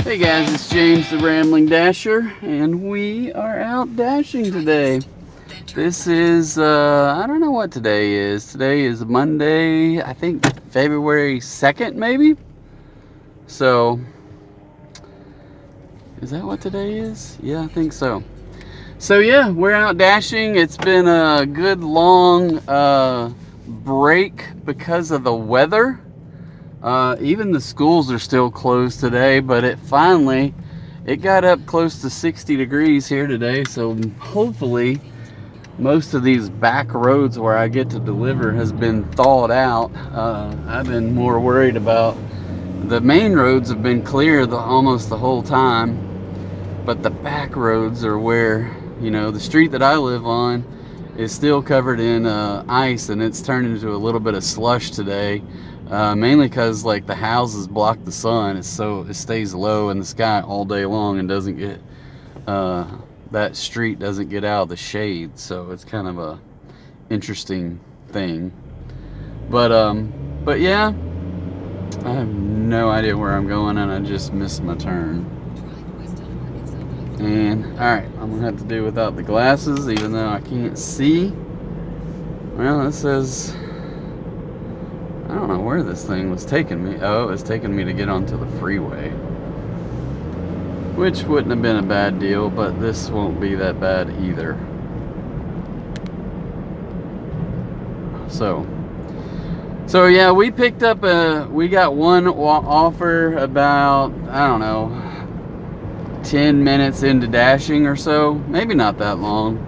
Hey guys, it's James the Rambling Dasher, and we are out dashing today. This is, I don't know what today is. Today is Monday, I think February 2nd, maybe? So, is that what today is? Yeah, I think so. So yeah, we're out dashing. It's been a good long break because of the weather. Even the schools are still closed today, but it got up close to 60 degrees here today, so hopefully most of these back roads where I get to deliver has been thawed out. I've been more worried about the main roads have been clear almost the whole time, but the back roads are where, the street that I live on is still covered in ice, and it's turned into a little bit of slush today. Mainly because like the houses block the sun, it stays low in the sky all day long and doesn't get that street doesn't get out of the shade, so it's kind of a interesting thing. But yeah, I have no idea where I'm going, and I just missed my turn. And alright, I'm gonna have to do without the glasses, even though I can't see. Well, it says, I don't know where this thing was taking me. Oh, it was taking me to get onto the freeway, which wouldn't have been a bad deal, but this won't be that bad either. So yeah, we got one offer about, I don't know, 10 minutes into dashing or so, maybe not that long.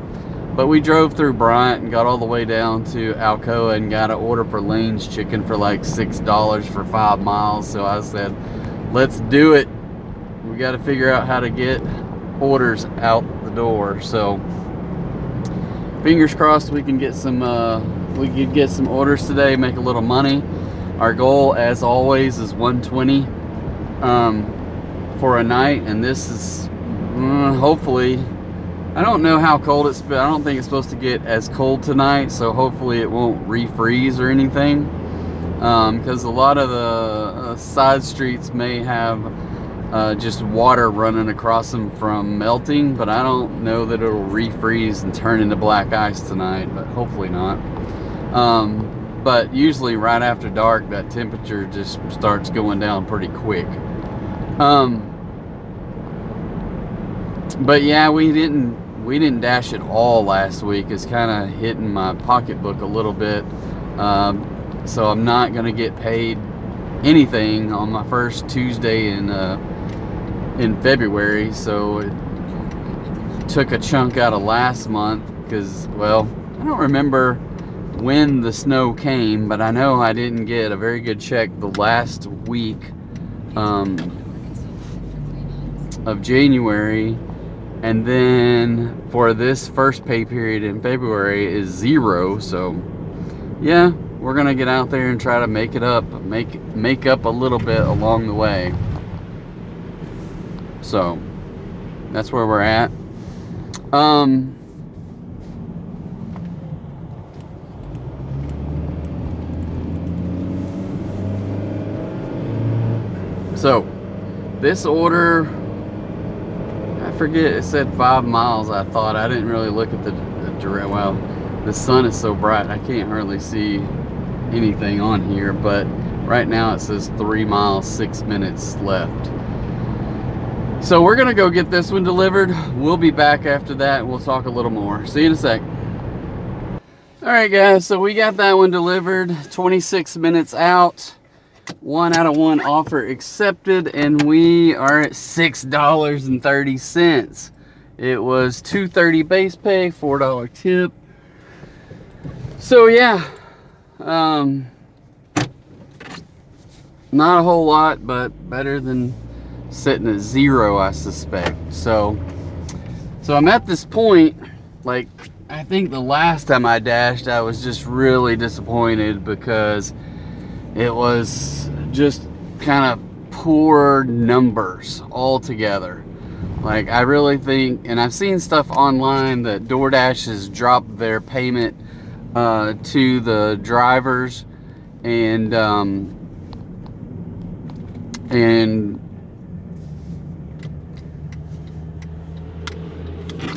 But we drove through Bryant and got all the way down to Alcoa and got an order for Lane's chicken for like $6 for 5 miles. So I said, let's do it. We got to figure out how to get orders out the door. So fingers crossed we can get some orders today, make a little money. Our goal, as always, is 120 for a night, and this is hopefully, I don't know how cold it's been. I don't think it's supposed to get as cold tonight, so hopefully it won't refreeze or anything, because a lot of the side streets may have just water running across them from melting, but I don't know that it'll refreeze and turn into black ice tonight, but hopefully not. But usually right after dark, that temperature just starts going down pretty quick. But yeah, we didn't dash at all last week. It's kind of hitting my pocketbook a little bit, so I'm not gonna get paid anything on my first Tuesday in February. So it took a chunk out of last month because, well, I don't remember when the snow came, but I know I didn't get a very good check the last week of January. And then for this first pay period in February is 0. So yeah, we're gonna get out there and try to make it up, make up a little bit along the way. So that's where we're at. So this order, I forget, it said 5 miles. I thought, I didn't really look at the direct. Well, the sun is so bright I can't hardly see anything on here, but right now it says 3 miles 6 minutes left. So we're gonna go get this one delivered. We'll be back after that. We'll talk a little more. See you in a sec. All right guys, so we got that one delivered, 26 minutes out. 1 out of 1 offer accepted, and we are at $6.30. It was $2.30 base pay, $4 tip. So yeah, not a whole lot, but better than sitting at 0, I suspect. So I'm at this point, like, I think the last time I dashed, I was just really disappointed because it was just kind of poor numbers altogether. Like, I really think, and I've seen stuff online that DoorDash has dropped their payment to the drivers, and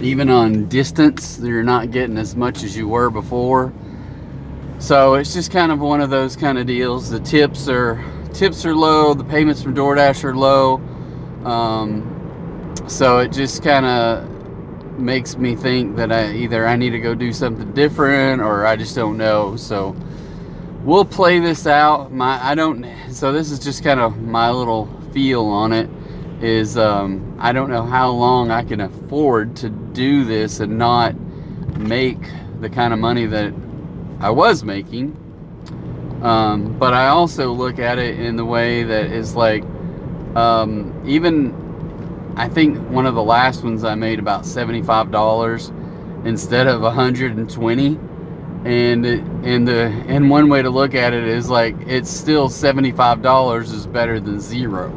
Even on distance, you're not getting as much as you were before. So it's just kind of one of those kind of deals. The tips are low, the payments from DoorDash are low. So it just kind of makes me think that I need to go do something different, or I just don't know. So we'll play this out. So this is just kind of my little feel on it. Is I don't know how long I can afford to do this and not make the kind of money that I was making. But I also look at it in the way that is like, even I think one of the last ones I made about $75 instead of 120. And one way to look at it is like, it's still $75 is better than zero.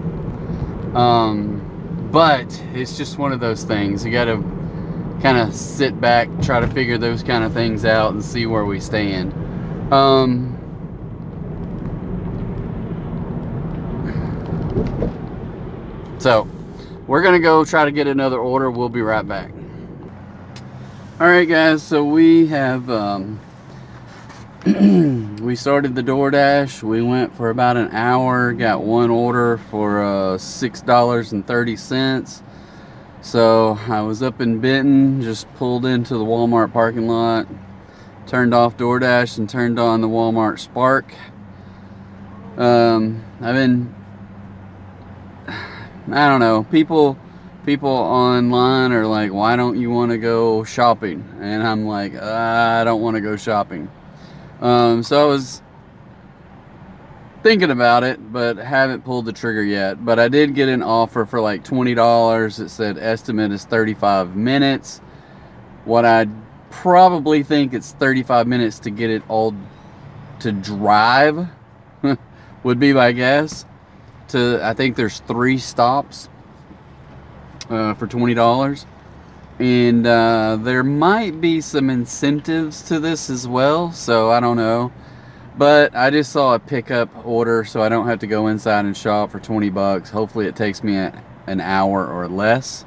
But it's just one of those things. You got to kind of sit back, try to figure those kind of things out and see where we stand. So we're gonna go try to get another order. We'll be right back. All right, guys, so we have we started the DoorDash. We went for about an hour, got one order for $6.30. So I was up in Benton, just pulled into the Walmart parking lot, turned off DoorDash and turned on the Walmart Spark. I don't know, people online are like, why don't you want to go shopping? And I'm like, I don't want to go shopping. So I was thinking about it, but haven't pulled the trigger yet. But I did get an offer for like $20. It said estimate is 35 minutes. What I probably think it's 35 minutes to get it all to drive would be my guess. I think there's 3 stops for $20. And there might be some incentives to this as well, so I don't know. But I just saw a pickup order, so I don't have to go inside and shop for 20 bucks. Hopefully it takes me an hour or less.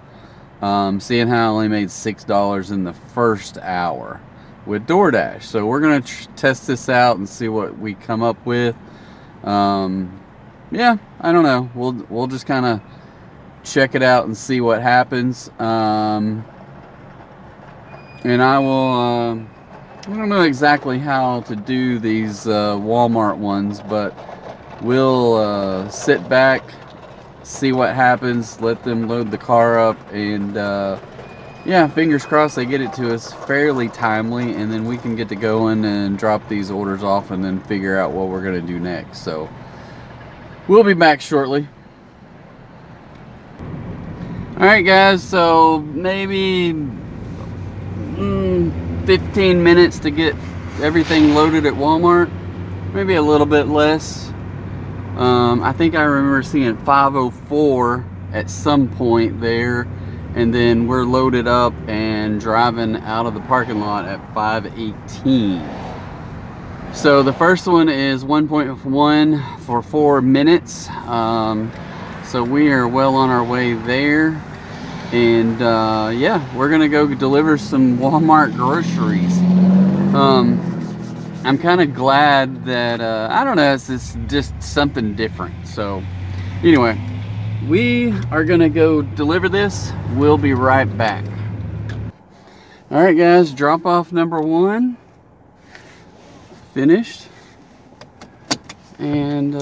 Seeing how I only made $6 in the first hour with DoorDash. So we're gonna test this out and see what we come up with. Yeah, I don't know. We'll just kind of check it out and see what happens. And I will. I don't know exactly how to do these Walmart ones, but we'll sit back, see what happens, let them load the car up, and yeah, fingers crossed they get it to us fairly timely, and then we can get to going and drop these orders off and then figure out what we're going to do next. So we'll be back shortly. Alright guys, so maybe 15 minutes to get everything loaded at Walmart. Maybe a little bit less. I think I remember seeing 5:04 at some point there, and then we're loaded up and driving out of the parking lot at 5:18. So the first one is 1.1 for 4 minutes. So we are well on our way there. And yeah, we're gonna go deliver some Walmart groceries. I'm kind of glad that I don't know, it's just something different. So anyway, we are gonna go deliver this. We'll be right back. All right guys, drop off number 1 finished, and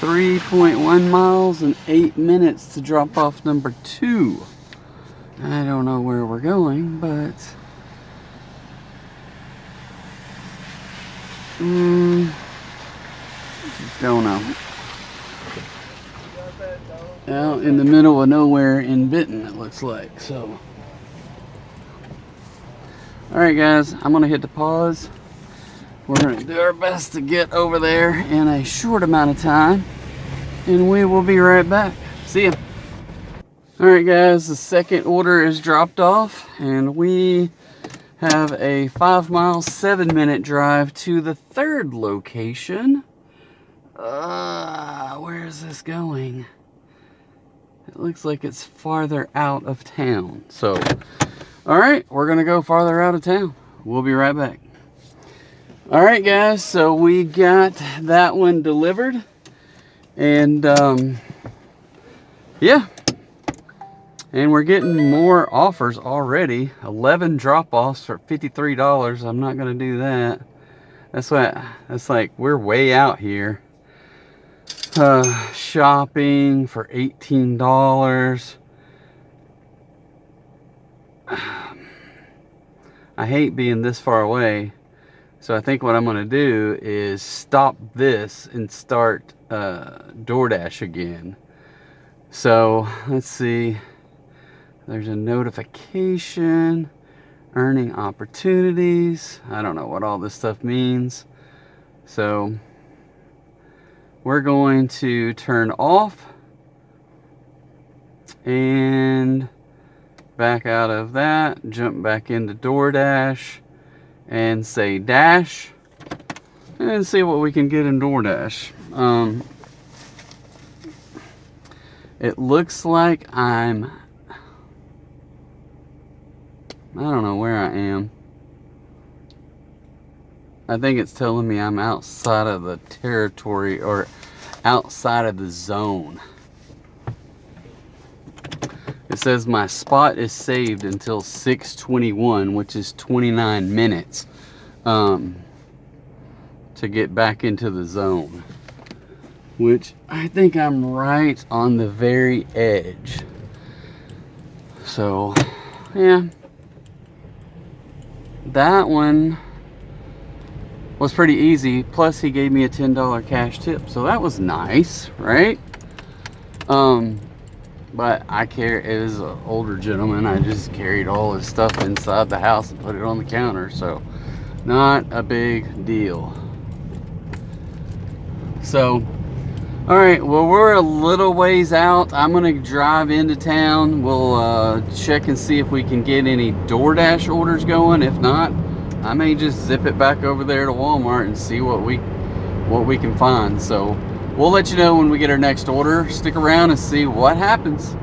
3.1 miles and 8 minutes to drop off number 2. I don't know where we're going, but don't know. Out in the middle of nowhere in Benton, it looks like. So alright guys, I'm gonna hit the pause. We're gonna do our best to get over there in a short amount of time, and we will be right back. See ya. Alright guys, the second order is dropped off, and we have a 5-mile, 7-minute drive to the third location. Where is this going? It looks like it's farther out of town. So, all right, we're gonna go farther out of town. We'll be right back. All right, guys, so we got that one delivered. And yeah, and we're getting more offers already. 11 drop-offs for $53. I'm not gonna do that. That's like, we're way out here. Shopping for $18. I hate being this far away, so I think what I'm gonna do is stop this and start DoorDash again. So let's see, there's a notification, earning opportunities. I don't know what all this stuff means. So we're going to turn off and back out of that, jump back into DoorDash and say dash and see what we can get in DoorDash. It looks like I don't know where I am. I think it's telling me I'm outside of the territory or outside of the zone. It says my spot is saved until 6:21, which is 29 minutes to get back into the zone, which I think I'm right on the very edge. So yeah, that one was pretty easy. Plus he gave me a $10 cash tip, so that was nice, right? But it was an older gentleman. I just carried all his stuff inside the house and put it on the counter, so not a big deal. So, all right, well, we're a little ways out. I'm gonna drive into town. We'll check and see if we can get any DoorDash orders going. If not, I may just zip it back over there to Walmart and see what we can find. So we'll let you know when we get our next order. Stick around and see what happens.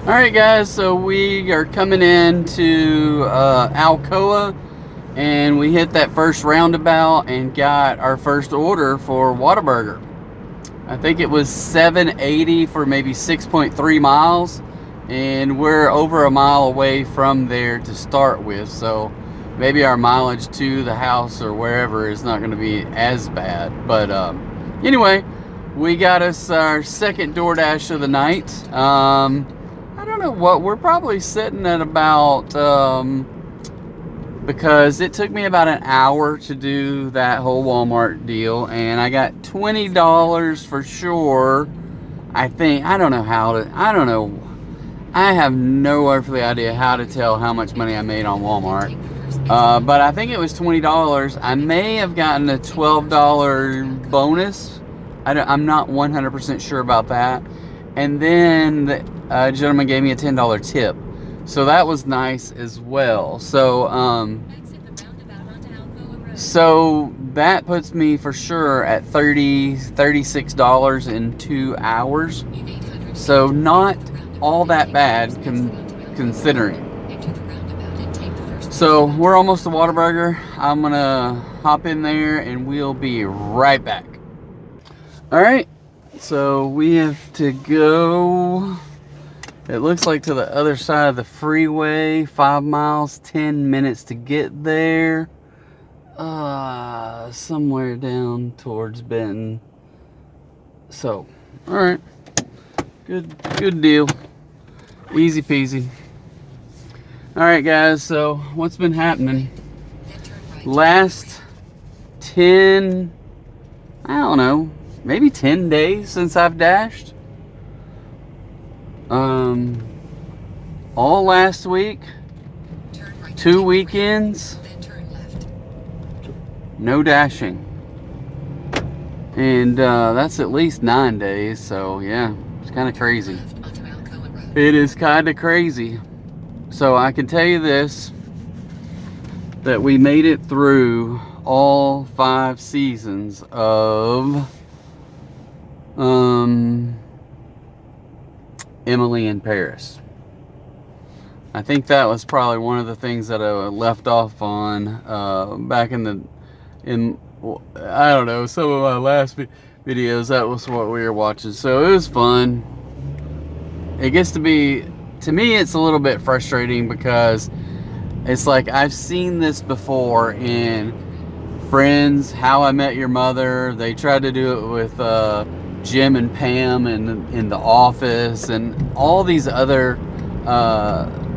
All right, guys, so we are coming into Alcoa, and we hit that first roundabout and got our first order for Whataburger. I think it was $7.80 for maybe 6.3 miles, and we're over a mile away from there to start with, so maybe our mileage to the house or wherever is not going to be as bad. But anyway, we got us our second DoorDash of the night. I don't know what, we're probably sitting at about, because it took me about an hour to do that whole Walmart deal, and I got $20 for sure. I think, I don't know. I have no earthly idea how to tell how much money I made on Walmart. But I think it was $20. I may have gotten a $12 bonus. I'm not 100% sure about that. And then the gentleman gave me a $10 tip. So that was nice as well. So, so that puts me for sure at $36 in 2 hours. So not all that bad considering. So we're almost to Whataburger. I'm gonna hop in there and we'll be right back. All right, so we have to go, it looks like, to the other side of the freeway. 5 miles, 10 minutes to get there. Somewhere down towards Benton. So, all right, good deal, easy peasy. All right, guys, so what's been happening last 10, I don't know, maybe 10 days since I've dashed. All last week, 2 weekends, no dashing. And that's at least 9 days, so yeah, it's kind of crazy. It is kind of crazy. So I can tell you this, that we made it through all 5 seasons of Emily in Paris. I think that was probably one of the things that I left off on back in I don't know, some of my last videos. That was what we were watching, so it was fun. It gets to be, to me, it's a little bit frustrating because it's like I've seen this before in Friends, How I Met Your Mother. They tried to do it with Jim and Pam in The Office, and all these other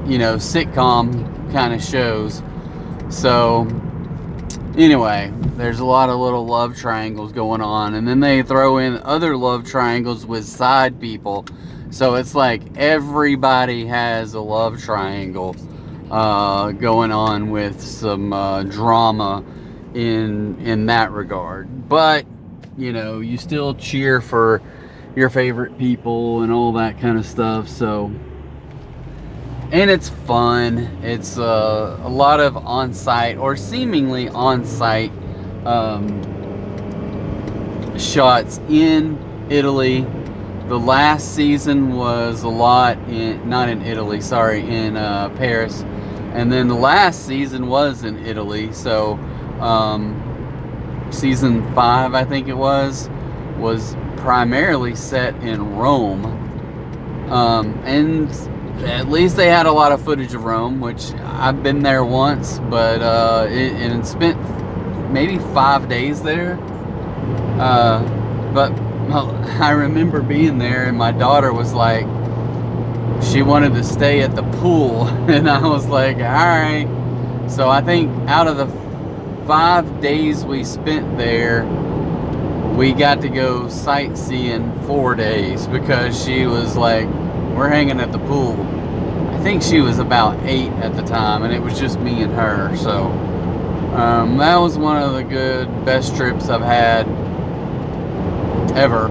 sitcom kind of shows. So anyway, there's a lot of little love triangles going on, and then they throw in other love triangles with side people. So it's like everybody has a love triangle going on with some drama in that regard. But you still cheer for your favorite people and all that kind of stuff. So, and it's fun. It's a lot of on-site or seemingly on-site shots in Italy. The last season was a lot not in Italy, sorry, in Paris. And then the last season was in Italy. So season 5, I think it was primarily set in Rome. And at least they had a lot of footage of Rome, which I've been there once, but and spent maybe 5 days there. But I remember being there, and my daughter was like, she wanted to stay at the pool, and I was like, all right. So I think out of the 5 days we spent there, we got to go sightseeing 4 days, because she was like, we're hanging at the pool. I think she was about 8 at the time, and it was just me and her. So that was one of the best trips I've had ever.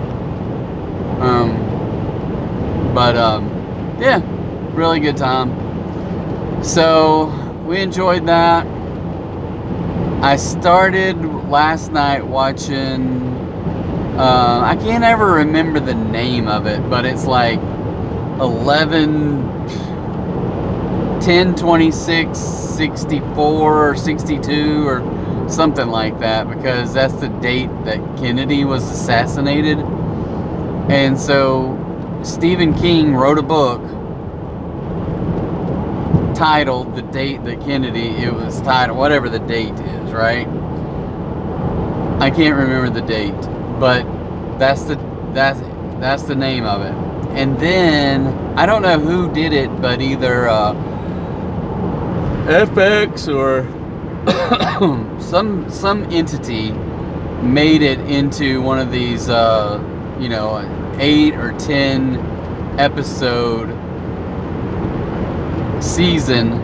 Yeah, really good time. So we enjoyed that. I started last night watching, I can't ever remember the name of it, but it's like 10/26/64 or 62 or something like that, because that's the date that Kennedy was assassinated. And so Stephen King wrote a book titled the date that Kennedy, it was titled, whatever the date is, right? I can't remember the date, but that's the name of it. And then I don't know who did it, but either FX or some entity made it into one of these 8 or 10 episode season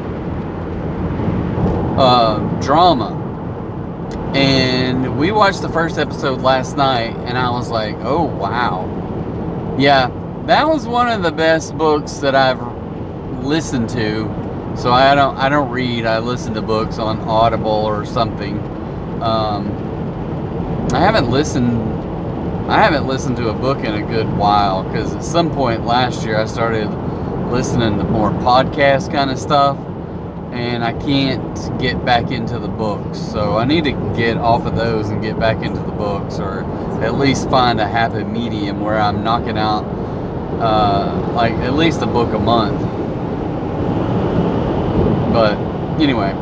drama. And we watched the first episode last night, and I was like, oh wow. Yeah, that was one of the best books that I've listened to. So I don't read, I listen to books on Audible or something. I haven't listened to a book in a good while, because at some point last year I started listening to more podcast kind of stuff, and I can't get back into the books. So I need to get off of those and get back into the books, or at least find a happy medium where I'm knocking out like at least a book a month. But anyway,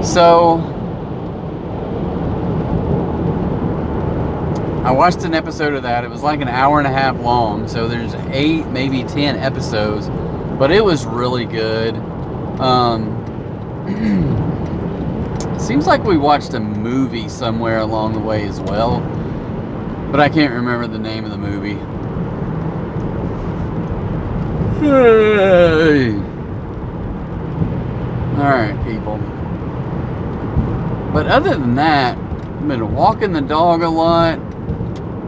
so I watched an episode of that. It was like an hour and a half long, so there's 8, maybe 10 episodes, but it was really good. Seems like we watched a movie somewhere along the way as well, but I can't remember the name of the movie. Hey. Alright, people. But other than that, I've been walking the dog a lot,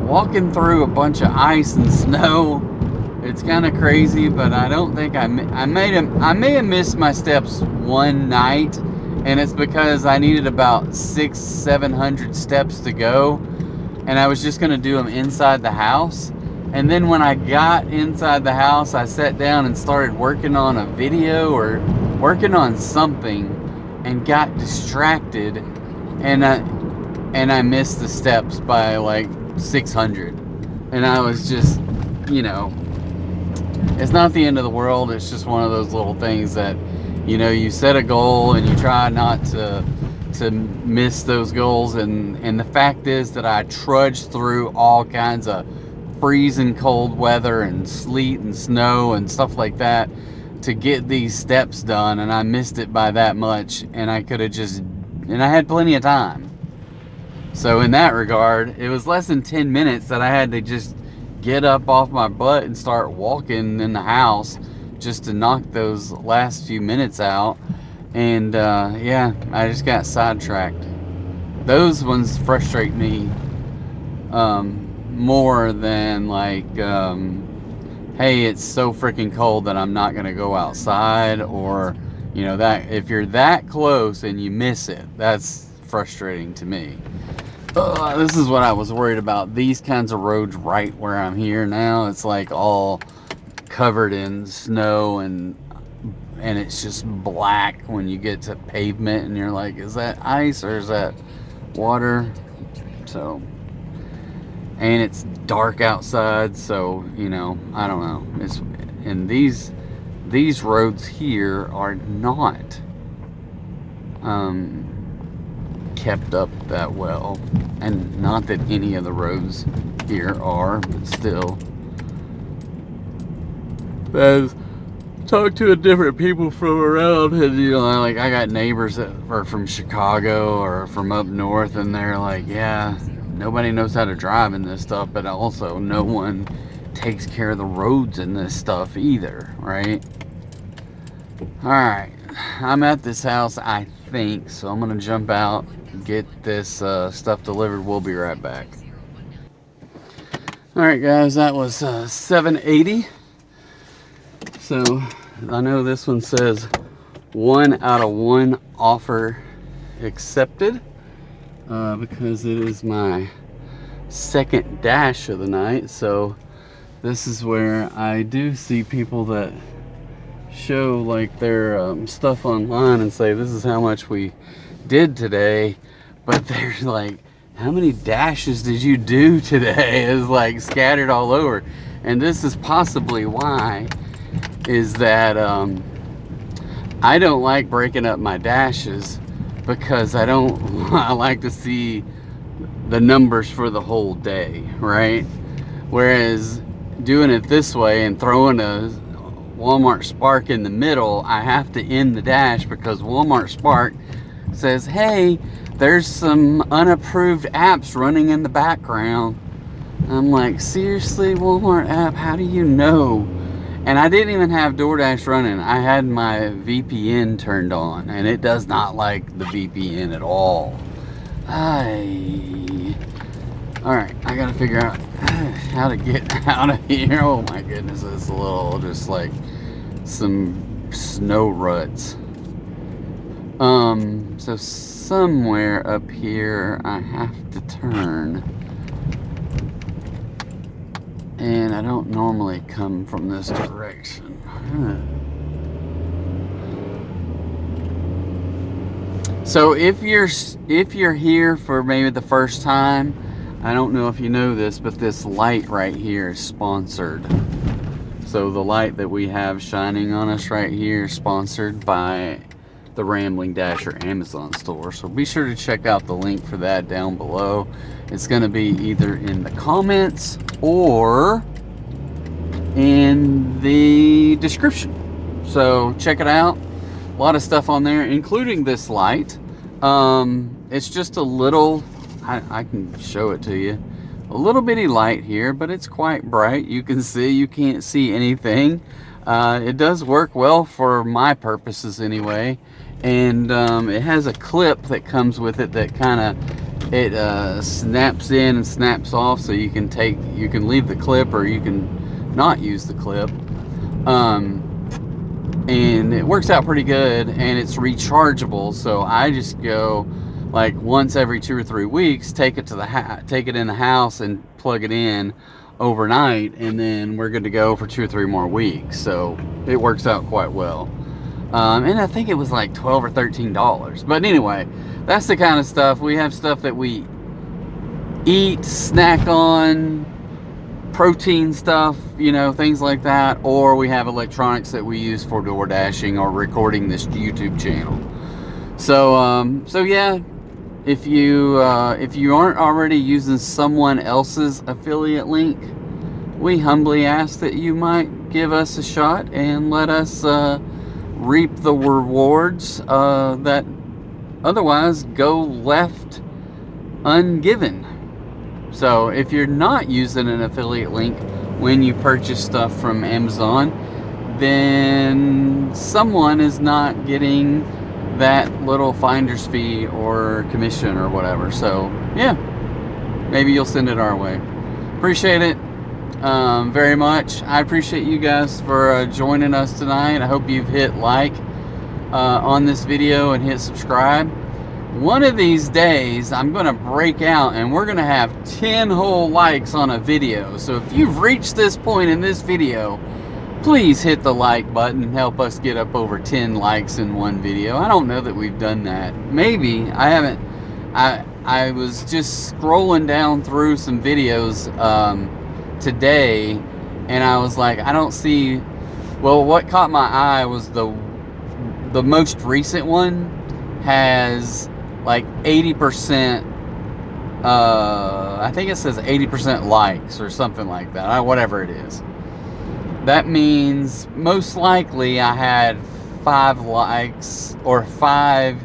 walking through a bunch of ice and snow. It's kind of crazy, but I don't think I may have missed my steps one night, and it's because I needed about 600-700 steps to go, and I was just going to do them inside the house. And then when I got inside the house, I sat down and started working on a video or working on something and got distracted, and I missed the steps by like 600. And I was just, you know, it's not the end of the world. It's just one of those little things that, you know, you set a goal and you try not to miss those goals. And the fact is that I trudged through all kinds of freezing cold weather and sleet and snow and stuff like that to get these steps done, and I missed it by that much. And I could have just, and I had plenty of time. So in that regard, it was less than 10 minutes that I had to just get up off my butt and start walking in the house just to knock those last few minutes out. And yeah, I just got sidetracked. Those ones frustrate me more than like, hey, it's so freaking cold that I'm not gonna go outside, or, you know, that if you're that close and you miss it, that's frustrating to me. This is what I was worried about. These kinds of roads right where I'm here now, it's like all covered in snow, and it's just black when you get to pavement, and you're like, is that ice or is that water? So, and it's dark outside, so, you know, I don't know. It's, and these roads here are not kept up that well, and not that any of the roads here are, but still. I've talked to different people from around, and, you know, like, I got neighbors that are from Chicago or from up north, and they're like, yeah, nobody knows how to drive in this stuff, but also no one takes care of the roads in this stuff either, right? All right, I'm at this house, I think, so I'm gonna jump out, get this stuff delivered. We'll be right back. All right, guys, that was $7.80. So I know this one says 1 out of 1 offer accepted, because it is my second dash of the night. So this is where I do see people that show like their stuff online and say, this is how much we did today, but they're like, how many dashes did you do today? Is like scattered all over. And this is possibly why, is that I don't like breaking up my dashes, because I like to see the numbers for the whole day, right? Whereas doing it this way and throwing a Walmart Spark in the middle, I have to end the dash, because Walmart Spark says, hey, there's some unapproved apps running in the background. I'm like, seriously, Walmart app, how do you know? And I didn't even have DoorDash running. I had my VPN turned on, and it does not like the VPN at all. Alright, I gotta figure out how to get out of here. Oh my goodness, it's a little, just like some snow ruts. So somewhere up here I have to turn, and I don't normally come from this direction. So if you're here for maybe the first time, I don't know if you know this, but this light right here is sponsored. So the light that we have shining on us right here is sponsored by the Rambling Dasher Amazon store. So be sure to check out the link for that down below. It's going to be either in the comments or in the description. So check it out. A lot of stuff on there, including this light. It's just a little, I can show it to you. A little bitty light here, but it's quite bright. You can see, you can't see anything. It does work well for my purposes anyway. And it has a clip that comes with it that kind of, it snaps in and snaps off, so you can leave the clip, or you can not use the clip. And it works out pretty good, and it's rechargeable. So I just go like once every 2 or 3 weeks, take it in the house and plug it in overnight, and then we're good to go for 2 or 3 more weeks. So it works out quite well. And I think it was like $12 or $13. But anyway, that's the kind of stuff. We have stuff that we eat, snack on, protein stuff, you know, things like that. Or we have electronics that we use for DoorDashing or recording this YouTube channel. So yeah, if you aren't already using someone else's affiliate link, we humbly ask that you might give us a shot and let us reap the rewards that otherwise go left ungiven. So if you're not using an affiliate link when you purchase stuff from Amazon, then someone is not getting that little finder's fee or commission or whatever. So yeah, maybe you'll send it our way. Appreciate it very much. I appreciate you guys for joining us tonight. I hope you've hit like on this video and hit subscribe. One of these days I'm gonna break out and we're gonna have 10 whole likes on a video. So if you've reached this point in this video, please hit the like button and help us get up over 10 likes in one video. I don't know that we've done that. Maybe. I haven't. I was just scrolling down through some videos today, and I was like, I don't see. Well, what caught my eye was the most recent one has like 80%. I think it says 80% likes or something like that. Whatever it is. That means most likely I had 5 likes or five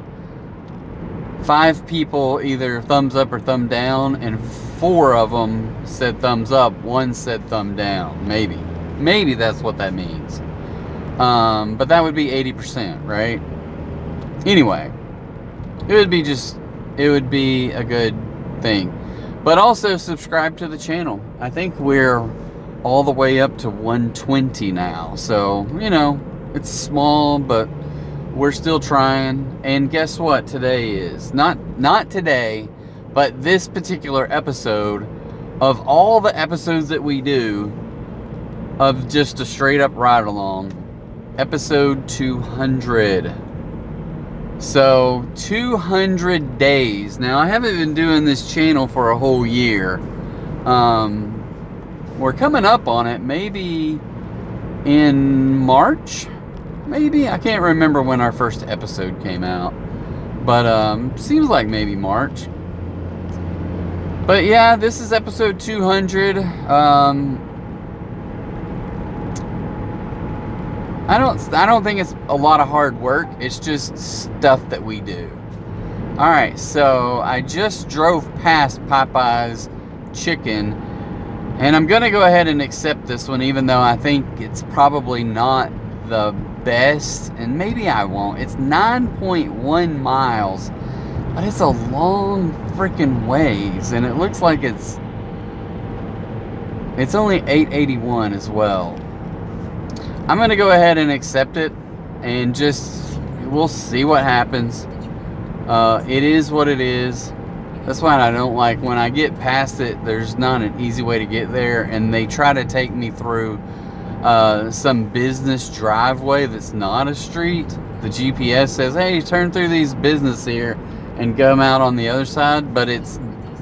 people either thumbs up or thumb down, and 4 of them said thumbs up, 1 said thumb down. Maybe that's what that means. But that would be 80%, right? Anyway, it would be a good thing. But also subscribe to the channel. I think we're all the way up to 120 now. So, you know, it's small, but we're still trying. And guess what today is? Not today, but this particular episode, of all the episodes that we do of just a straight up ride along, episode 200. So 200 days. Now I haven't been doing this channel for a whole year. We're coming up on it, maybe in March, maybe? I can't remember when our first episode came out, but seems like maybe March. But yeah, this is episode 200. I don't think it's a lot of hard work. It's just stuff that we do. All right, so I just drove past Popeyes Chicken, and I'm going to go ahead and accept this one, even though I think it's probably not the best, and maybe I won't. It's 9.1 miles, but it's a long freaking ways, and it looks like it's only 881 as well. I'm going to go ahead and accept it, and we'll see what happens. It is what it is. That's why I don't like when I get past it. There's not an easy way to get there, and they try to take me through some business driveway that's not a street. The GPS says, hey, turn through these business here and come out on the other side, but it's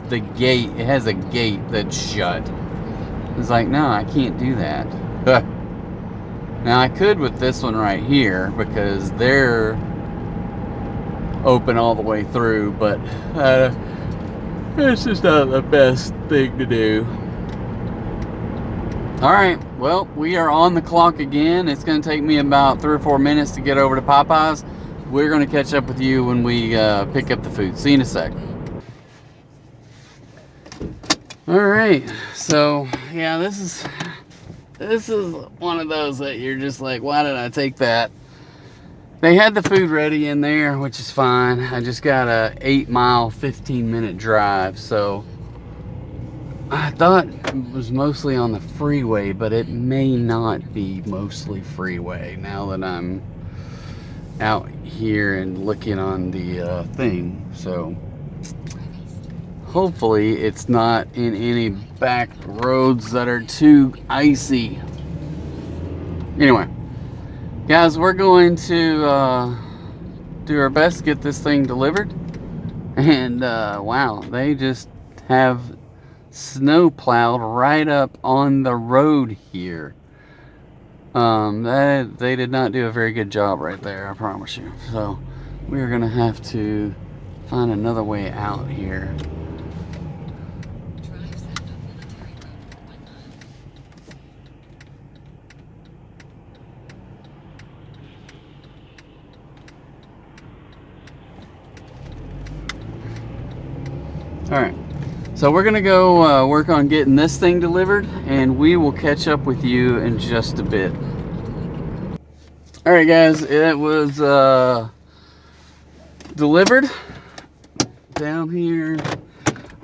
the gate. It has a gate that's shut. It's like, no, I can't do that. Now I could with this one right here because they're open all the way through, but it's just not the best thing to do. Alright, well, we are on the clock again. It's going to take me about 3 or 4 minutes to get over to Popeyes. We're going to catch up with you when we pick up the food. See you in a sec. Alright, so yeah, this is one of those that you're just like, why did I take that? They had the food ready in there, which is fine. I just got a 8-mile, 15-minute drive, so I thought it was mostly on the freeway, but it may not be mostly freeway now that I'm out here and looking on the thing. So hopefully it's not in any back roads that are too icy. Anyway, guys, we're going to do our best to get this thing delivered. And wow, they just have snow plowed right up on the road here. They did not do a very good job right there, I promise you. So we're gonna have to find another way out here. All right, so we're gonna go work on getting this thing delivered, and we will catch up with you in just a bit. All right, guys, it was delivered down here.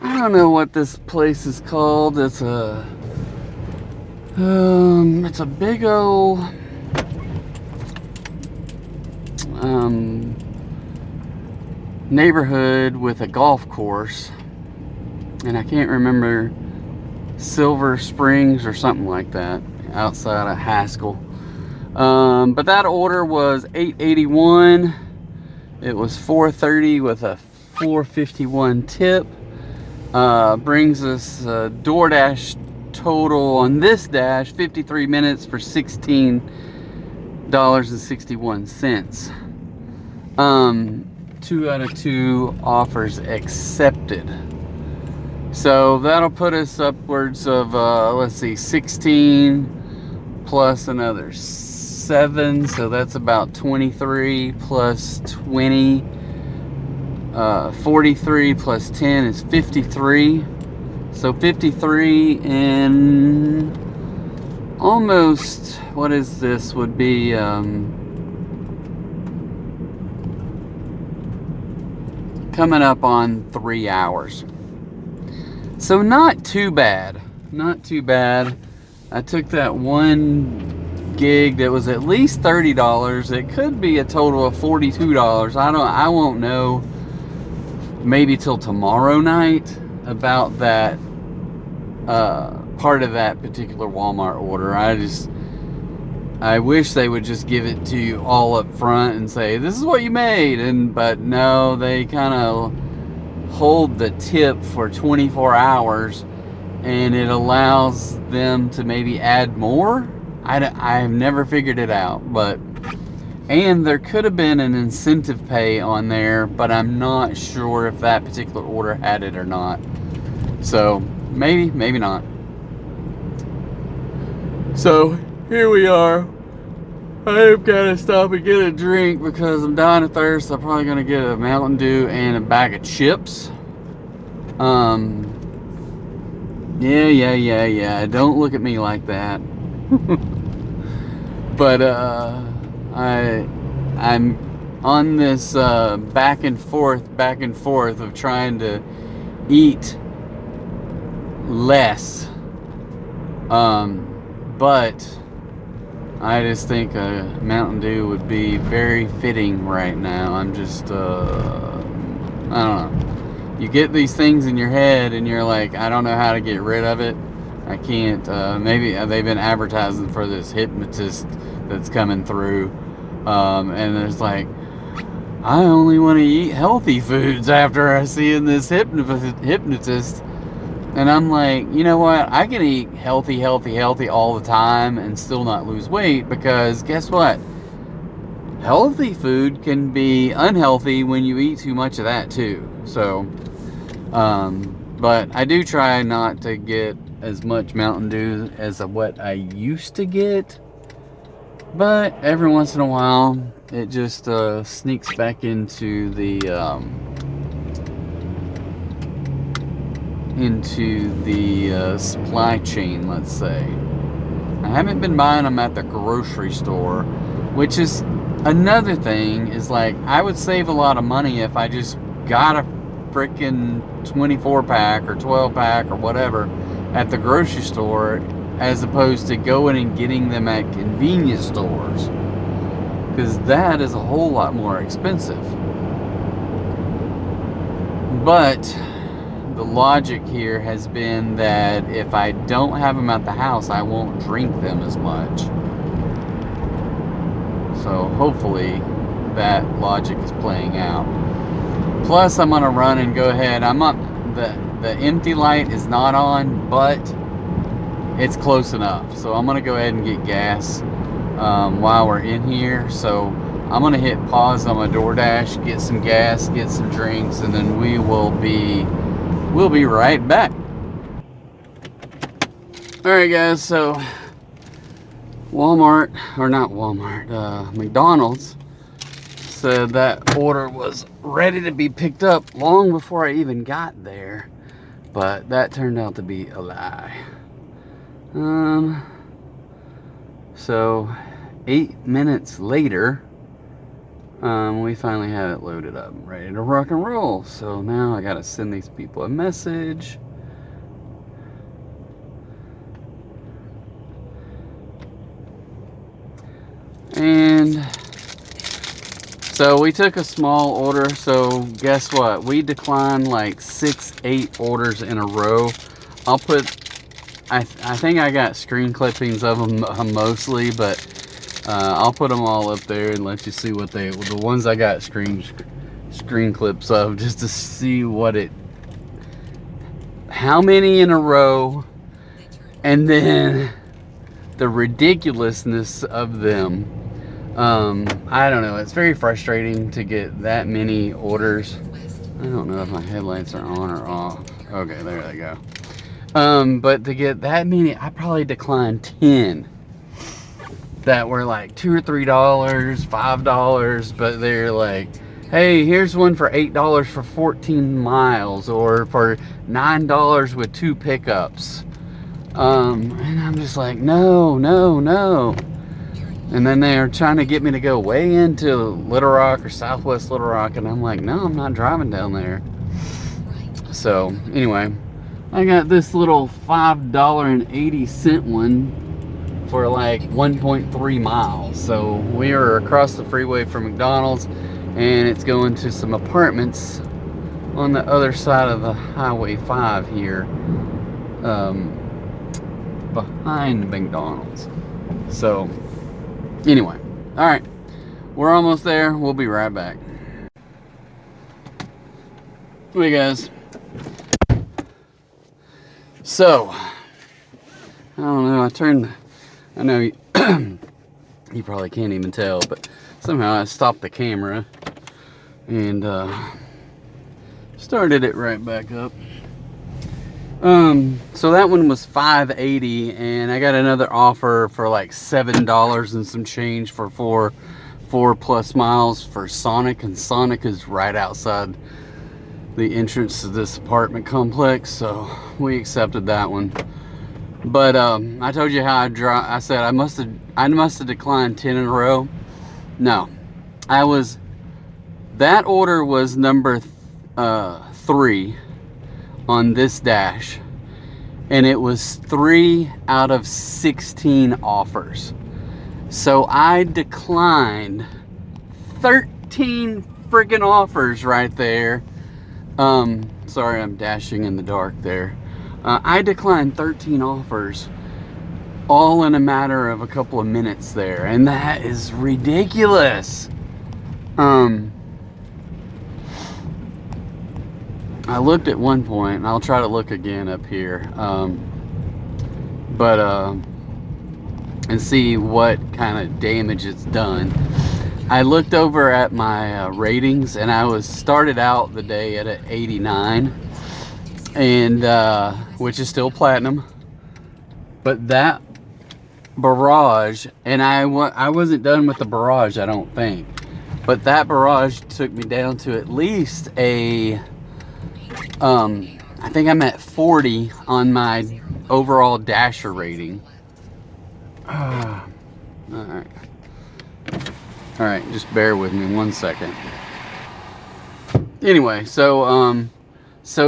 I don't know what this place is called. It's a big old neighborhood with a golf course, and I can't remember, Silver Springs or something like that, outside of Haskell. But that order was $8.81. It was $4.30 with a $4.51 tip. Brings us DoorDash total on this dash 53 minutes for $16.61. 2 out of 2 offers accepted. So that'll put us upwards of let's see, 16 plus another 7, so that's about 23 plus 20, 43 plus 10 is 53. So 53 in almost, what is this, would be coming up on 3 hours. So not too bad, not too bad. I took that one gig that was at least $30. It could be a total of $42. I won't know maybe till tomorrow night about that part of that particular Walmart order. I wish they would just give it to you all up front and say, this is what you made, but no, they kind of hold the tip for 24 hours, and it allows them to maybe add more. I've never figured it out, and there could have been an incentive pay on there, but I'm not sure if that particular order had it or not. So maybe not. So here we are. I'm gonna stop and get a drink because I'm dying of thirst. I'm probably gonna get a Mountain Dew and a bag of chips. Yeah. Don't look at me like that. But I'm on this back and forth of trying to eat less. But I just think a Mountain Dew would be very fitting right now. I'm just, I don't know. You get these things in your head and you're like, I don't know how to get rid of it. I can't. Maybe they've been advertising for this hypnotist that's coming through. And it's like, I only want to eat healthy foods after I see this hypnotist. And I'm like, you know what? I can eat healthy all the time and still not lose weight, because guess what? Healthy food can be unhealthy when you eat too much of that too. So, but I do try not to get as much Mountain Dew as what I used to get. But every once in a while, it just sneaks back into the supply chain, let's say. I haven't been buying them at the grocery store, which is another thing. Is like, I would save a lot of money if I just got a freaking 24 pack or 12 pack or whatever at the grocery store, as opposed to going and getting them at convenience stores, because that is a whole lot more expensive. But the the logic here has been that if I don't have them at the house, I won't drink them as much. So hopefully that logic is playing out. Plus, I'm gonna run and go ahead. I'm up. The empty light is not on, but it's close enough. So I'm gonna go ahead and get gas while we're in here. So I'm gonna hit pause on my DoorDash, get some gas, get some drinks, and then we'll be right back. All right, guys. So Walmart, or not Walmart, McDonald's said that order was ready to be picked up long before I even got there, but that turned out to be a lie. So 8 minutes later, we finally had it loaded up, ready to rock and roll. So now I gotta send these people a message. And so we took a small order. So guess what? We declined like 6-8 orders in a row. I'll put, I think I got screen clippings of them mostly, but I'll put them all up there and let you see what the ones I got screen clips of, just to see how many in a row, and then the ridiculousness of them. I don't know, it's very frustrating to get that many orders. I don't know if my headlights are on or off. Okay, there they go. But to get that many, I probably declined 10 that were like $2 or $3, $5, but they're like, hey, here's one for $8 for 14 miles, or for $9 with 2 pickups. And I'm just like, no. And then they're trying to get me to go way into Little Rock or Southwest Little Rock, and I'm like, no, I'm not driving down there. So anyway, I got this little $5.80 one for like 1.3 miles. So we are across the freeway from McDonald's, and it's going to some apartments on the other side of the Highway 5 here, behind McDonald's. So anyway, all right, we're almost there. We'll be right back. Hey guys, so I don't know, I know you probably can't even tell, but somehow I stopped the camera and started it right back up. So that one was $5.80, and I got another offer for like $7 and some change for 4+ miles for Sonic, and Sonic is right outside the entrance to this apartment complex, so we accepted that one. But I told you how I said I must have declined 10 in a row. No, that order was number 3 on this dash, and it was 3 out of 16 offers. So I declined 13 freaking offers right there. Sorry, I'm dashing in the dark there. I declined 13 offers all in a matter of a couple of minutes there, and that is ridiculous. I looked at one point, and I'll try to look again up here, and see what kind of damage it's done. I looked over at my ratings, and I started out the day at an 89, and which is still platinum. But that barrage, and I wasn't done with the barrage, I don't think, but that barrage took me down to at least a I think I'm at 40 on my overall dasher rating. All right, just bear with me 1 second. Anyway, so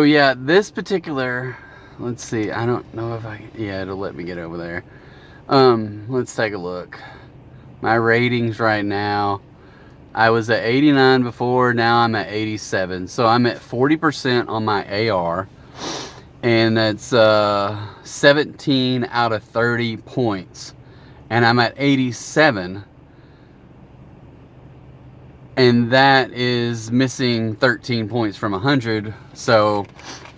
yeah, this particular, let's see, I don't know if yeah, it'll let me get over there. Let's take a look. My ratings right now, I was at 89 before, now I'm at 87. So I'm at 40% on my AR. and that's 17 out of 30 points, and I'm at 87, and that is missing 13 points from 100. So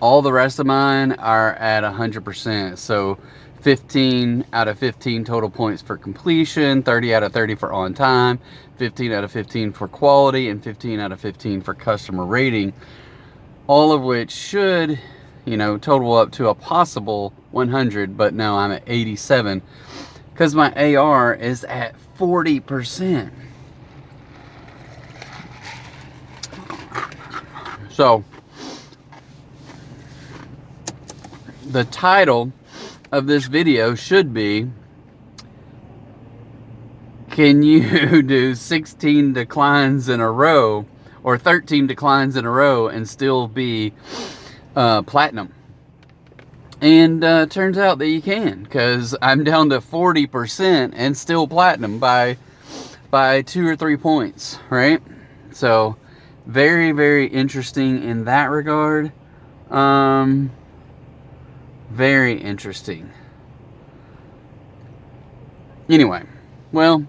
all the rest of mine are at 100%. So 15 out of 15 total points for completion, 30 out of 30 for on time, 15 out of 15 for quality, and 15 out of 15 for customer rating, all of which should, you know, total up to a possible 100. But no, I'm at 87 because my AR is at 40%. So the title of this video should be, can you do 16 declines in a row or 13 declines in a row and still be platinum? And turns out that you can, because I'm down to 40% and still platinum by 2 or 3 points, right? So very, very interesting in that regard. Very interesting. Anyway, well,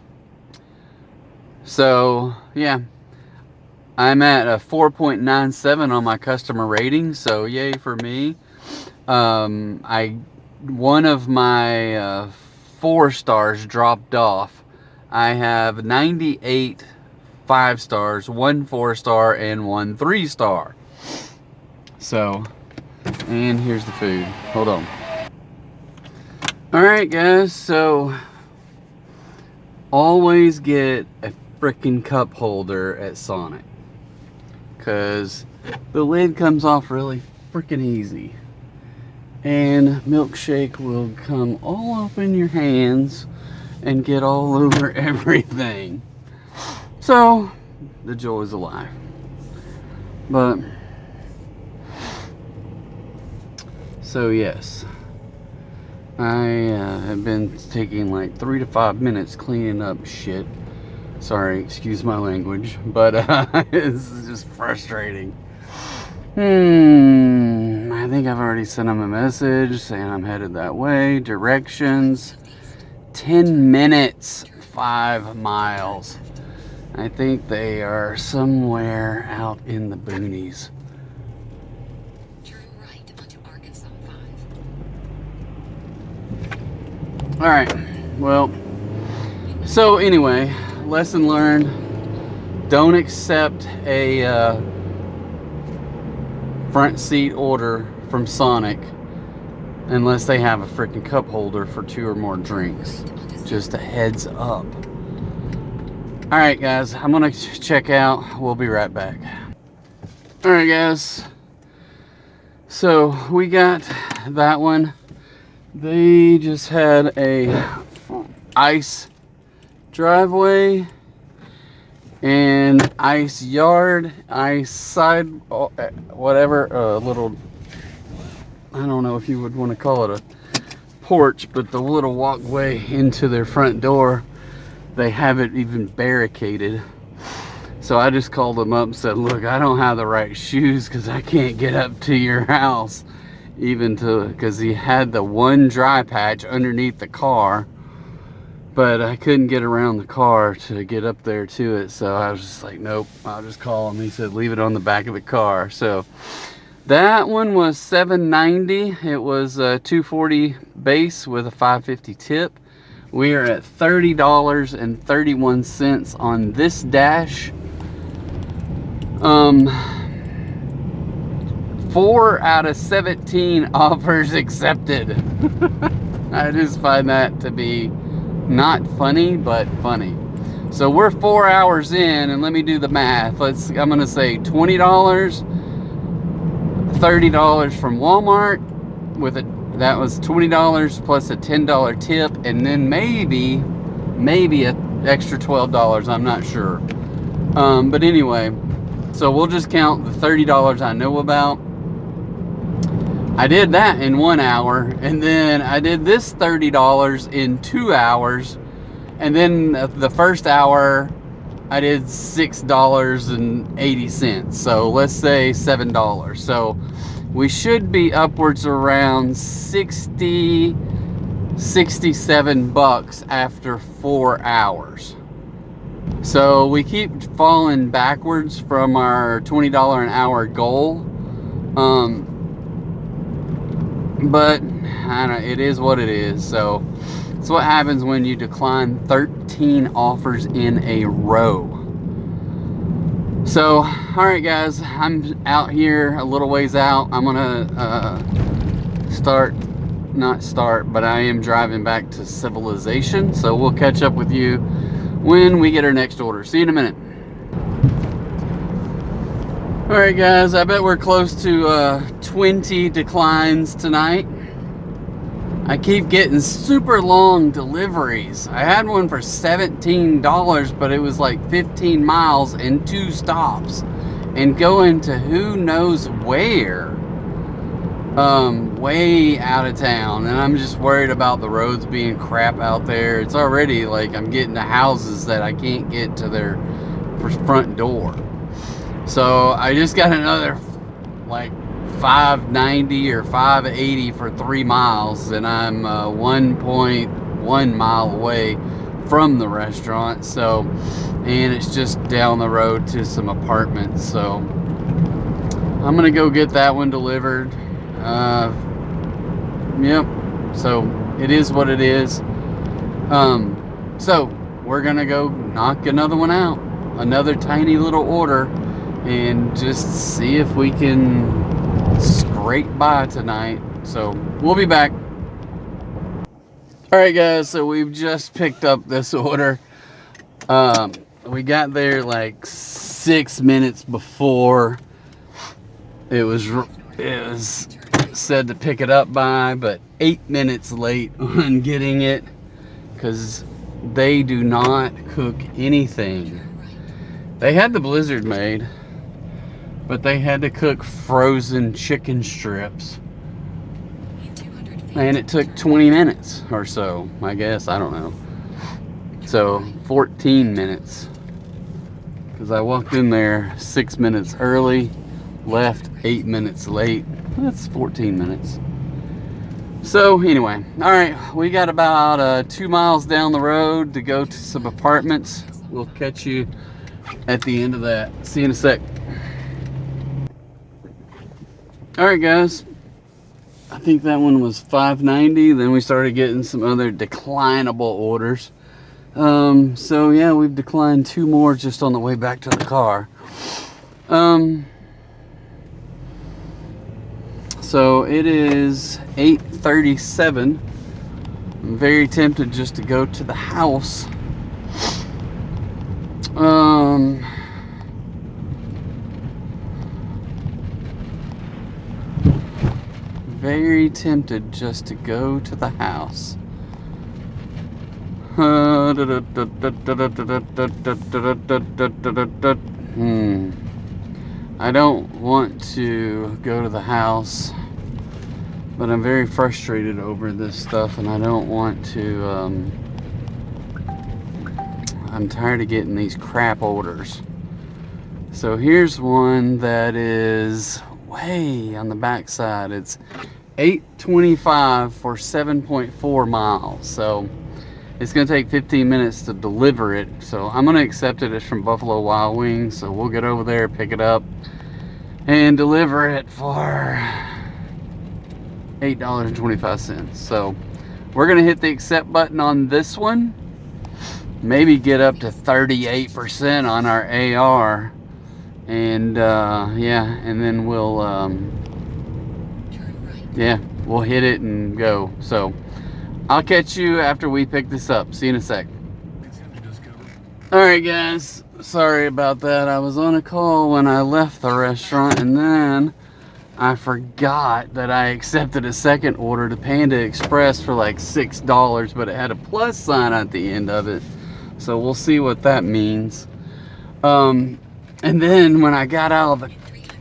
so yeah, I'm at a 4.97 on my customer rating, so yay for me. One of my 4 stars dropped off. I have 98 5 stars, 1 4 star, and 1 3 star. So, and here's the food. Hold on. Alright guys, so always get a freaking cup holder at Sonic, because the lid comes off really freaking easy, and milkshake will come all up in your hands and get all over everything. So the joy is alive. But so yes, I have been taking like 3 to 5 minutes cleaning up shit. Sorry, excuse my language, but it's just frustrating. I think I've already sent them a message saying I'm headed that way. Directions, 10 minutes, 5 miles. I think they are somewhere out in the boonies. Turn right onto Arkansas 5. Alright, well, so anyway, lesson learned. Don't accept a front seat order from Sonic unless they have a freaking cup holder for 2 or more drinks. Just a heads up. Alright guys, I'm gonna check out. We'll be right back. Alright guys, so we got that one. They just had a ice driveway and ice yard, ice side, whatever, a little, I don't know if you would want to call it a porch, but the little walkway into their front door, they have it even barricaded. So I just called them up and said, look, I don't have the right shoes because I can't get up to your house, even to, because he had the one dry patch underneath the car, but I couldn't get around the car to get up there to it. So I was just like, nope, I'll just call him. He said, leave it on the back of the car. So that one was $7.90. It was a $2.40 base with a $5.50 tip. We are at $30.31 on this dash. 4 out of 17 offers accepted. I just find that to be not funny, but funny. So we're 4 hours in, and let me do the math. I'm gonna say $20, $30 from Walmart with a, that was $20 plus a $10 tip, and then maybe an extra $12. I'm not sure. But anyway, so we'll just count the $30 I know about. I did that in 1 hour, and then I did this $30 in 2 hours, and then the first hour I did $6.80. So let's say $7. So we should be upwards around 60, 67 bucks after 4 hours. So we keep falling backwards from our $20 an hour goal. But I don't know, it is what it is. So it's what happens when you decline 13 offers in a row. So, all right, guys, I'm out here a little ways out. I'm gonna not start, but I am driving back to civilization. So we'll catch up with you when we get our next order. See you in a minute. All right, guys, I bet we're close to 20 declines tonight. I keep getting super long deliveries. I had one for $17, but it was like 15 miles and 2 stops and going to who knows where, way out of town. And I'm just worried about the roads being crap out there. It's already like I'm getting to houses that I can't get to their front door. So I just got another like 590 or 580 for 3 miles, and I'm 1.1 mile away from the restaurant. So, and it's just down the road to some apartments. So I'm gonna go get that one delivered. Yep. So it is what it is. So we're gonna go knock another one out, another tiny little order, and just see if we can scrape by tonight. So we'll be back. All right, guys, so we've just picked up this order. We got there like 6 minutes before it was said to pick it up by, but 8 minutes late on getting it because they do not cook anything. They had the blizzard made, but they had to cook frozen chicken strips. And it took 20 minutes or so, I guess. I don't know. So 14 minutes. Because I walked in there 6 minutes early, left 8 minutes late. That's 14 minutes. So anyway, all right, we got about 2 miles down the road to go to some apartments. We'll catch you at the end of that. See you in a sec. All right, guys, I think that one was $5.90. Then we started getting some other declinable orders. So yeah, we've declined 2 more just on the way back to the car. So it is 8:37. I'm very tempted just to go to the house. Very tempted just to go to the house. I don't want to go to the house, but I'm very frustrated over this stuff, and I don't want to. I'm tired of getting these crap orders. So here's one that is way on the back side. It's $8.25 for 7.4 miles. So it's gonna take 15 minutes to deliver it. So I'm gonna accept it. It's from Buffalo Wild Wings. So we'll get over there, pick it up, and deliver it for $8.25. So we're gonna hit the accept button on this one. Maybe get up to 38% on our AR. And yeah, and then we'll yeah, we'll hit it and go. So I'll catch you after we pick this up. See you in a sec. All right, guys, sorry about that. I was on a call when I left the restaurant, and then I forgot that I accepted a second order to Panda Express for like $6, but it had a plus sign at the end of it. So we'll see what that means. And then when I got out of the,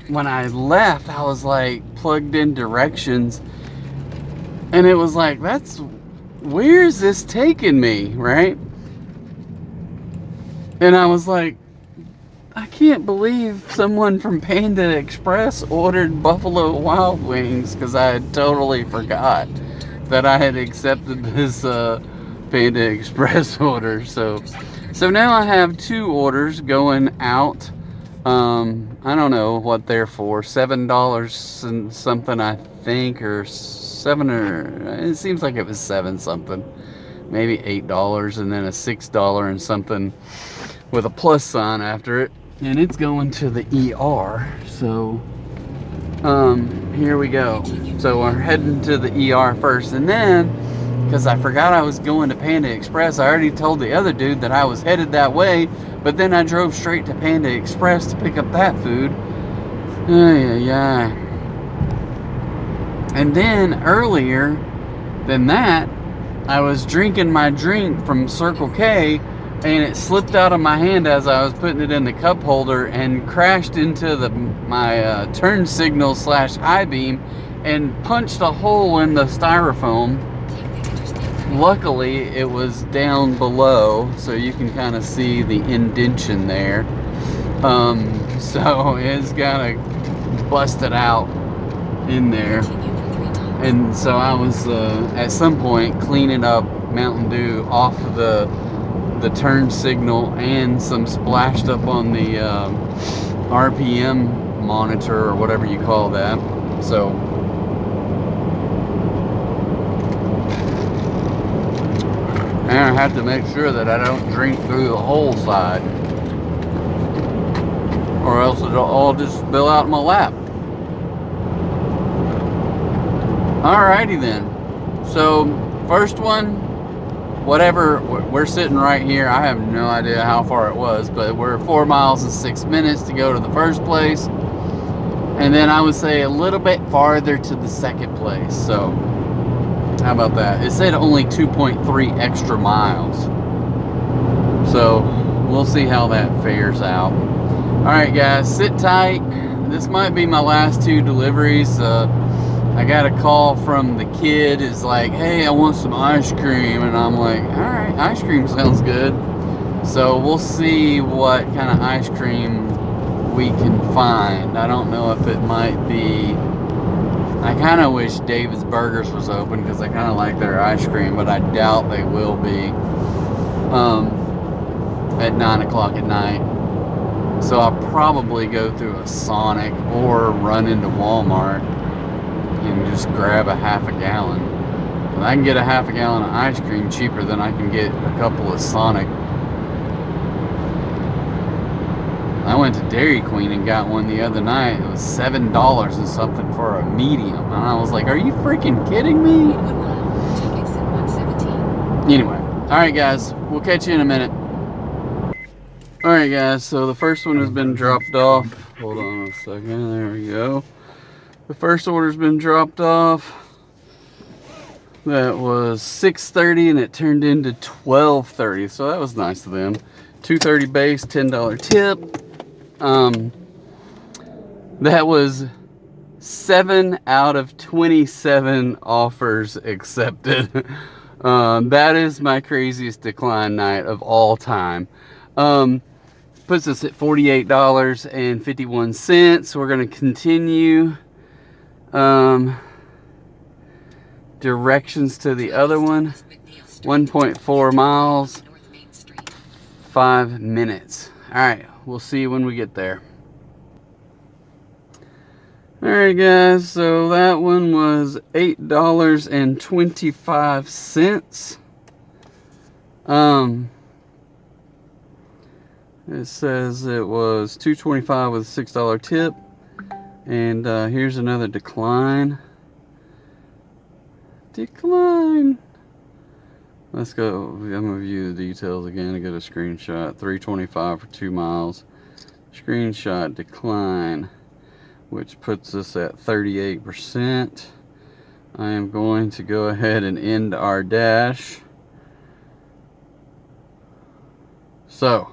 when I left, I was like plugged in directions, and it was like, where is this taking me, right? And I was like, I can't believe someone from Panda Express ordered Buffalo Wild Wings because I had totally forgot that I had accepted this Panda Express order. So now I have 2 orders going out. I don't know what they're for. $7 and something, I think, or it seems like it was 7 something, maybe $8, and then a $6 and something with a plus sign after it, and it's going to the ER. So here we go. So we're heading to the ER first, and then because I forgot I was going to Panda Express, I already told the other dude that I was headed that way, but then I drove straight to Panda Express to pick up that food. Yeah. And then earlier than that, I was drinking my drink from Circle K, and it slipped out of my hand as I was putting it in the cup holder and crashed into my turn signal / high beam and punched a hole in the styrofoam. Luckily, it was down below, so you can kind of see the indentation there. So it's kind of busted out in there. And so I was at some point cleaning up Mountain Dew off of the turn signal, and some splashed up on the RPM monitor or whatever you call that. So and I have to make sure that I don't drink through the whole side, or else it'll all just spill out in my lap. Alrighty then. So first one, whatever, we're sitting right here. I have no idea how far it was, but we're 4 miles and 6 minutes to go to the first place, and then I would say a little bit farther to the second place. So how about that? It said only 2.3 extra miles, so we'll see how that fares out. Alright guys, sit tight. This might be my last 2 deliveries. I got a call from the kid. It's like, hey, I want some ice cream, and I'm like, alright, ice cream sounds good. So we'll see what kind of ice cream we can find. I don't know if it might be, I kind of wish David's Burgers was open because I kind of like their ice cream, but I doubt they will be at 9 o'clock at night. So I'll probably go through a Sonic or run into Walmart and just grab a half a gallon. And I can get a half a gallon of ice cream cheaper than I can get a couple of Sonic. I went to Dairy Queen and got one the other night. It was $7 and something for a medium, and I was like, are you freaking kidding me? Anyway, alright guys, we'll catch you in a minute. Alright guys, so the first one has been dropped off. Hold on a second, there we go. The first order's been dropped off. That was 6:30 and it turned into 12:30, so that was nice of them. $2.30 base, $10 tip. That was 7 out of 27 offers accepted. That is my craziest decline night of all time. Puts us at $48.51. We're going to continue. Directions to the other one, 1.4 miles, 5 minutes. Alright, we'll see you when we get there. Alright guys, so that one was $8.25. It says it was $2.25 with a $6 tip. And here's another decline. Let's go. I'm gonna view the details again and get a screenshot. $3.25 for 2 miles. Screenshot decline, which puts us at 38%. I am going to go ahead and end our dash. So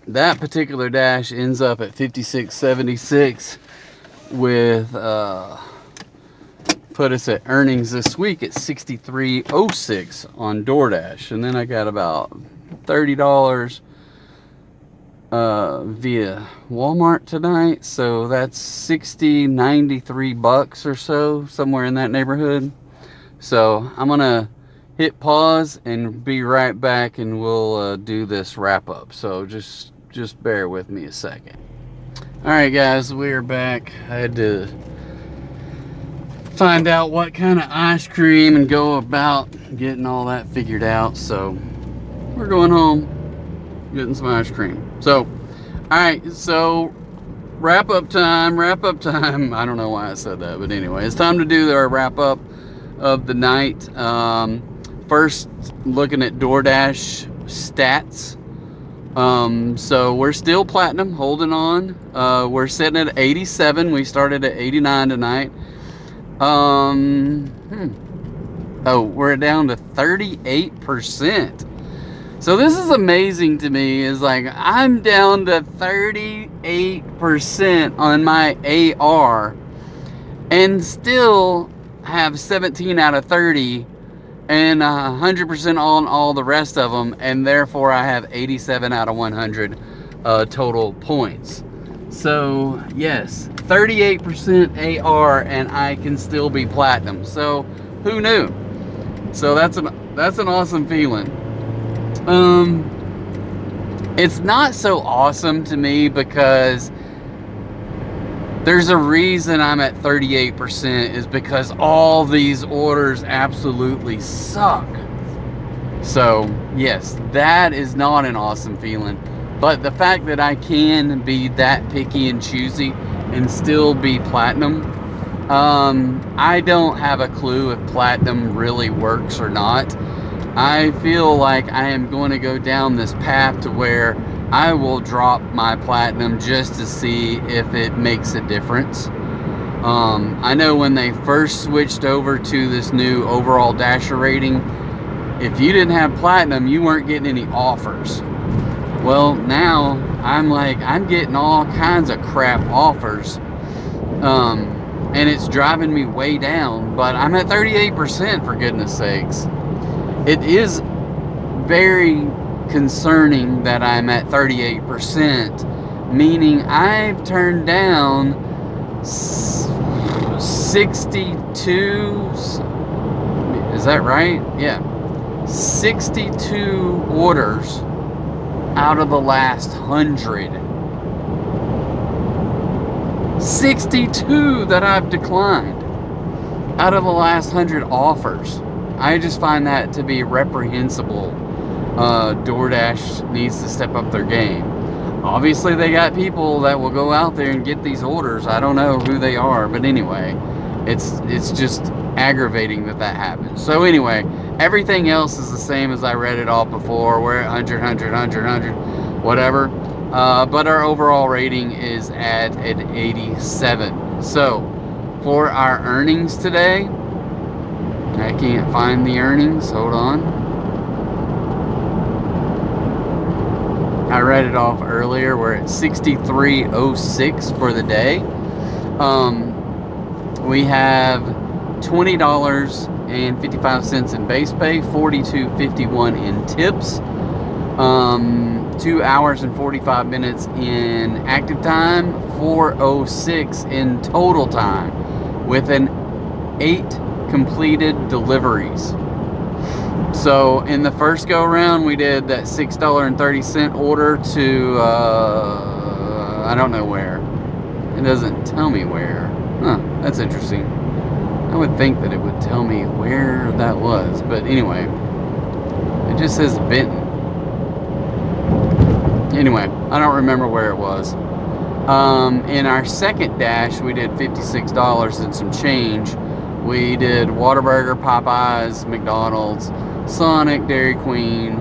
that particular dash ends up at 56.76 with put us at earnings this week at 63.06 on DoorDash, and then I got about $30 via Walmart tonight, so that's 93 bucks or so, somewhere in that neighborhood. So I'm gonna hit pause and be right back, and we'll do this wrap up. So just bear with me a second. All right, guys, we're back. I had to find out what kind of ice cream and go about getting all that figured out. So we're going home, getting some ice cream. So, all right, so wrap up time. I don't know why I said that, but anyway, it's time to do our wrap up of the night. First, looking at DoorDash stats. So we're still platinum, holding on. We're sitting at 87. We started at 89 tonight. Oh, we're down to 38%. So this is amazing to me. Is like I'm down to 38% on my AR and still have 17 out of 30 and 100% on all the rest of them, and therefore I have 87 out of 100 total points. So yes, 38% AR and I can still be platinum. So who knew? So that's an awesome feeling. It's not so awesome to me because there's a reason I'm at 38% is because all these orders absolutely suck. So yes, that is not an awesome feeling. But the fact that I can be that picky and choosy and still be platinum, I don't have a clue if platinum really works or not. I feel like I am going to go down this path to where I will drop my platinum just to see if it makes a difference. I know when they first switched over to this new overall Dasher rating, if you didn't have platinum, you weren't getting any offers. Well, now I'm getting all kinds of crap offers, and it's driving me way down. But I'm at 38%, for goodness sakes. It is very concerning that I'm at 38%, meaning I've turned down 62, is that right? Yeah, 62 orders out of the last 100. 62 that I've declined out of the last 100 offers. I just find that to be reprehensible. DoorDash needs to step up their game. Obviously, they got people that will go out there and get these orders. I don't know who they are, but anyway, it's just aggravating that happens. So anyway, everything else is the same as I read it all before. We're at 100, whatever. But our overall rating is at an 87. So for our earnings today, I can't find the earnings. Hold on. I read it off earlier. We're at 63.06 for the day. We have $20.55 in base pay, $42.51 in tips, 2 hours and 45 minutes in active time, 4:06 in total time, with an 8 completed deliveries. So in the first go around, we did that $6.30 order to I don't know where. It doesn't tell me where. Huh, that's interesting. I would think that it would tell me where that was, but anyway, it just says Benton. Anyway, I don't remember where it was. In our second dash, we did $56 and some change. We did Whataburger, Popeyes, McDonald's, Sonic, Dairy Queen,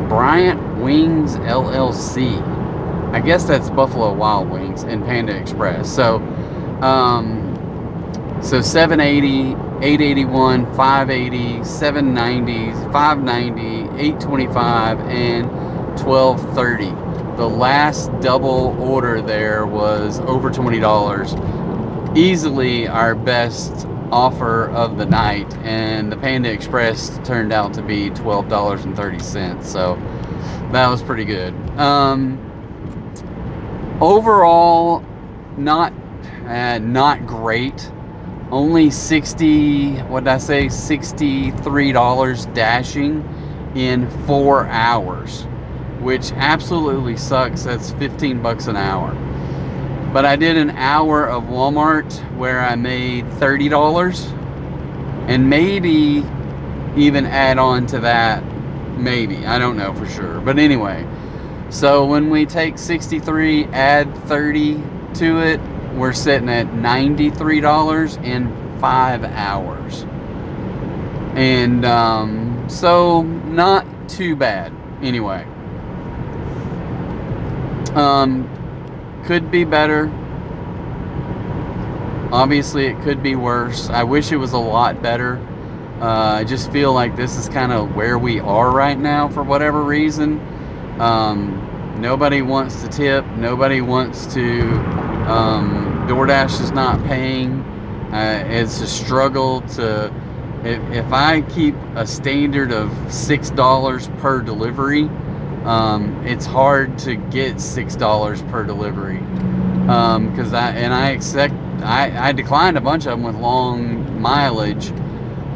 Bryant Wings LLC. I guess that's Buffalo Wild Wings, and Panda Express. So 780, 881, 580, 790, 590, 825, and 1230. The last double order there was over $20. Easily our best offer of the night, and the Panda Express turned out to be $12.30. So that was pretty good. Overall, not great. Only $63 dashing in 4 hours, which absolutely sucks. That's 15 bucks an hour. But I did an hour of Walmart where I made $30, and maybe even add on to that, maybe, I don't know for sure. But anyway, so when we take 63, add 30 to it, we're sitting at $93 in 5 hours. And so not too bad. Anyway, could be better. Obviously it could be worse. I wish it was a lot better. I just feel like this is kind of where we are right now for whatever reason. Nobody wants to tip. Nobody wants to. DoorDash is not paying. It's a struggle to. If I keep a standard of $6 per delivery, it's hard to get $6 per delivery. Because I declined a bunch of them with long mileage.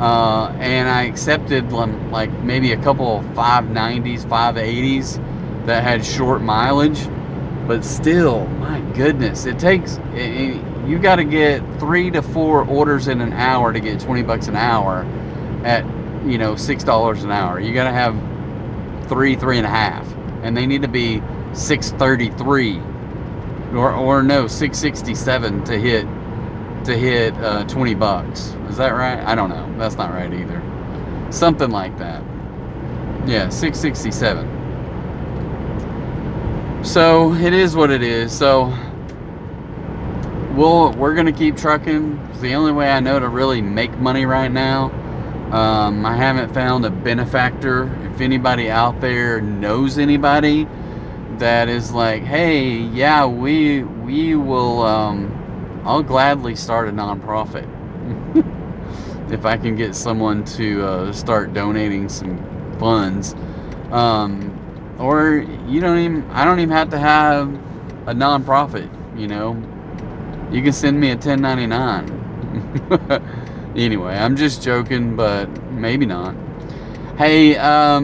And I accepted like maybe a couple of 590s, 580s that had short mileage, but still, my goodness, it takes, you got to get 3 to 4 orders in an hour to get 20 bucks an hour at, $6 an hour. You got to have 3.5, and they need to be 633 or no, 667 to hit 20 bucks. Is that right? I don't know. That's not right either. Something like that. Yeah, 667. So it is what it is. So we're gonna keep trucking. It's the only way I know to really make money right now. I haven't found a benefactor. If anybody out there knows anybody that is like, hey, yeah, we will, I'll gladly start a nonprofit if I can get someone to start donating some funds. Or I don't even have to have a nonprofit. You can send me a 1099. Anyway, I'm just joking, but maybe not. Hey, I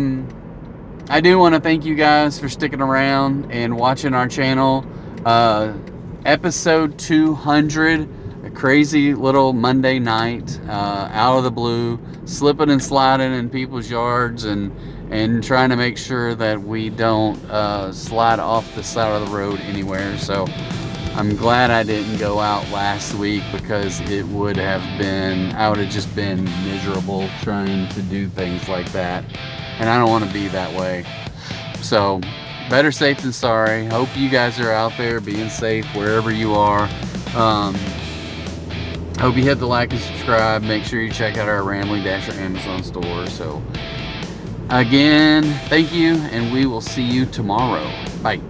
do want to thank you guys for sticking around and watching our channel. Episode 200, a crazy little Monday night, out of the blue, slipping and sliding in people's yards and trying to make sure that we don't slide off the side of the road anywhere. So I'm glad I didn't go out last week, because I would have just been miserable trying to do things like that. And I don't want to be that way. So better safe than sorry. Hope you guys are out there being safe wherever you are. Hope you hit the like and subscribe. Make sure you check out our Rambling Dasher Amazon store. So again, thank you, and we will see you tomorrow. Bye.